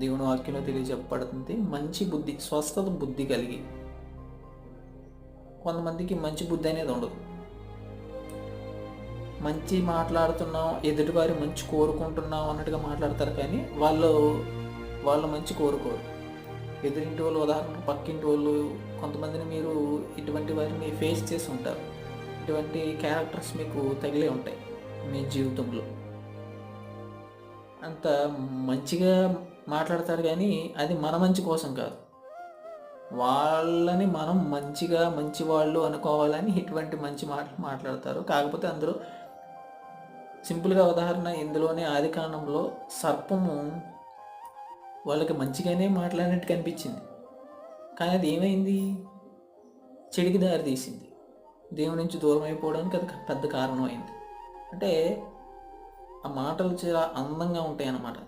దేవుని వాక్యంలో తెలియజెప్పబడుతుంది. మంచి బుద్ధి, స్వస్థత బుద్ధి కలిగి. కొంతమందికి మంచి బుద్ధి అనేది ఉండదు. మంచి మాట్లాడుతున్నాం, ఎదుటివారి మంచి కోరుకుంటున్నాం అన్నట్టుగా మాట్లాడతారు, కానీ వాళ్ళు మంచి కోరుకోరు. ఎదురింటి వాళ్ళు, ఉదాహరణకు పక్కింటి వాళ్ళు, కొంతమందిని మీరు ఇటువంటి వారిని ఫేస్ చేసి ఉంటారు. ఇటువంటి క్యారెక్టర్స్ మీకు తగిలే ఉంటాయి మీ జీవితంలో. అంత మంచిగా మాట్లాడతారు, కానీ అది మన మంచి కోసం కాదు. వాళ్ళని మనం మంచిగా, మంచివాళ్ళు అనుకోవాలని ఇటువంటి మంచి మాటలు మాట్లాడతారు. కాకపోతే అందరూ సింపుల్గా ఉదాహరణ, ఇందులోనే ఆదికాండంలో సర్పము వాళ్ళకి మంచిగానే మాట్లాడినట్టు కనిపించింది, కానీ అది ఏమైంది? చెడుకి దారి తీసింది. దేవుని నుంచి దూరం అయిపోవడానికి అది పెద్ద కారణం అయింది. అంటే ఆ మాటలు చాలా అందంగా ఉంటాయి అన్నమాట,